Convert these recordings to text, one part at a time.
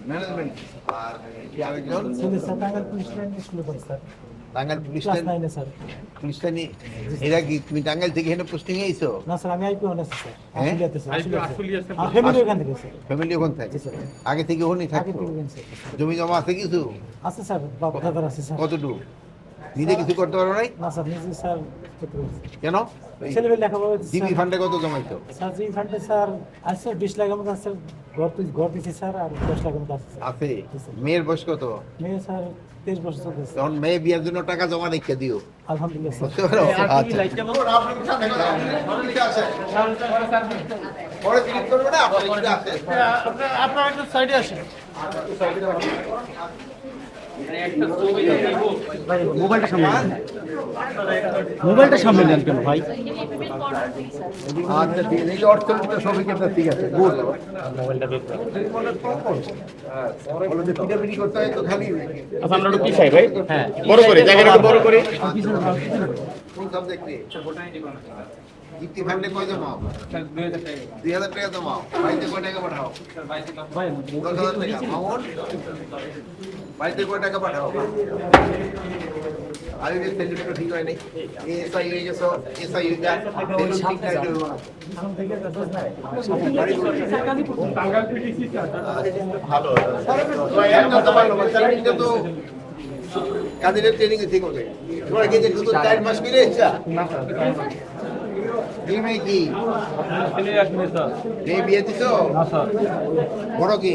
Management. আর কি আরেকজন? Tangail police line স্কুলে পড়ে sir. Tangail police class line. 9 এ স্যার। পুলিশ লাইনে এরা কি তুমি টাঙ্গাইল থেকে এখানে পোস্টিং এসেছো? না স্যার, আমি আইপি অন আছি স্যার। হ্যাঁ? আসলিয়াতে স্যার। আসলিয়াতে। আমার ফ্যামিলি ওখান থেকে স্যার। ফ্যামিলি ওখান থেকে? জি স্যার। আগে থেকে ওখানেই আগে থাকতো? থেকে ওখানে স্যার। জমি জমা আছে কিছু? আছে স্যার, বাবা দাদার আছে স্যার। কতটুকু? নিজে কিছু করতে পারো নাই? না স্যার, নিজে স্যার করতে পারছি। কেন? ছেলেমেয়ে লেখাপড়া করছে জিবি স্যার। ফান্ডে কত জমাইছো? স্যার জি ফান্ডে স্যার আছে 20 লাখের মতো আছে। ঘর দিছি স্যার, আর 10 লাখের মতো আছে স্যার। আছে। জি স্যার। মেয়ের বয়স কত? মেয়ে স্যার 23 বছর চলতেছে। তখন মেয়ে বিয়ের জন্য টাকা জমা রেখে দিও। আলহামদুলিল্লাহ স্যার। বুঝতে পারো? আচ্ছা। পরে ক্লিক করবে না, আপনার এটা আছে। আপনার একটা সাইডে আসেন। মোবাইলটা সামনে নেন। মোবাইলটা সামনে নেন কেন ভাই? আচ্ছা ঠিক আছে, এই যে অর্থনীতিটা সবই কিন্তু ঠিক আছে, গুড। মোবাইলটা বের করুন। বলো যে পিটাপিটি করতে হয় তো খালি আচ্ছা আমরা একটু পিছাই ভাই, হ্যাঁ। বড় করে জায়গাটা একটু বড় করে। কোন সাবজেক্টে? ইতি ফান্ডে কয় জমাও? 2000 টাকা জমাও। বাড়িতে কয় টাকা পাঠাও? ভাই 10,000 টাকা। মামুন, বাড়িতে কয় টাকা পাঠাও? আমি যে সেলিব্রেট ঠিক হয় নাই। এসআই হয়ে গেছো, এসআই হয়ে যায়। সেলিব্রেট ঠিক নাই হইব না। সামনে থেকে দোষ নাই। ভালো। একটা জমাইলো, বাচ্চারা এটা তো কাদের ট্রেনিং এ ঠিক হবে। তোমরা কি যে দুটো 4 মাস করে ইচ্ছা? এই মেয়ে কি? মেয়ে বিয়ে দিছো? বড় কি?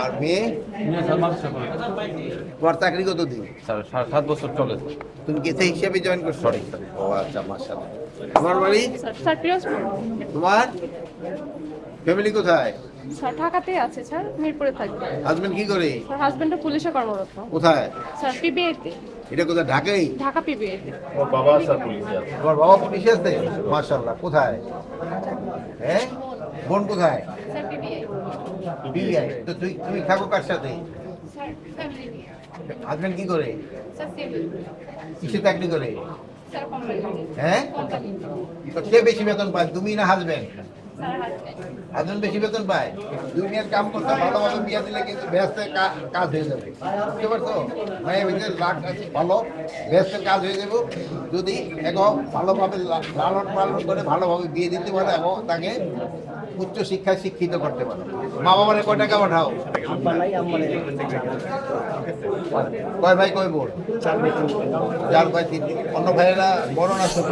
আর মেয়ে? তোমার চাকরি কত দিন? 7 বছর চলে। তুমি কেসে হিসাবে জয়েন করছো? ও আচ্ছা, মাশাআল্লাহ। তোমার বাড়ি? স্যার পিরোজপুর। তোমার ফ্যামিলি কোথায়? স্যার ঢাকাতেই আছে স্যার, মিরপুরে থাকবে। হাজবেন্ড কি করে? স্যার হাজবেন্ডও পুলিশে কর্মরত। কোথায়? স্যার পিবিএতে। এটা কোথায়? ঢাকায়? ঢাকা পিবিএতে। ওর বাবা স্যার পুলিশে আছে। তোমার বাবা পুলিশে আছে? মাশাআল্লাহ। কোথায়? হ্যাঁ, বোন কোথায়? Sir PBI. বিবিআই। তো তুমি থাকো কার সাথে? স্যার ফ্যামিলি নিয়ে। হাজবেন্ড কি করে? Sir civil. কিসে চাকরি করে? Sir company. হ্যাঁ? কোম্পানি। তো কে বেশি বেতন পায়, তুমি না হাজবেন্ড? Sir husband. হাজবেন্ড বেশি বেতন পায়। দুনিয়ার কাম করতে ভালোভাবে বিয়ে দিলে কিন্তু ব্যস্তের কাজ হয়ে যাবে। বুঝতে পারছো? মানে ভিতরে লাখ আছে ভালো, ব্যস্তের কাজ হয়ে যাবে যদি এখন ভালোভাবে লালন পালন করে ভালোভাবে বিয়ে দিতে পারে এবং তাকে উচ্চ শিক্ষায় শিক্ষিত করতে পারে। মা বাবারে কয় টাকা পাঠাও? কয় ভাই কয় বোন? 4 ভাই 3। অন্য ভাইয়েরা বড় না ছোট?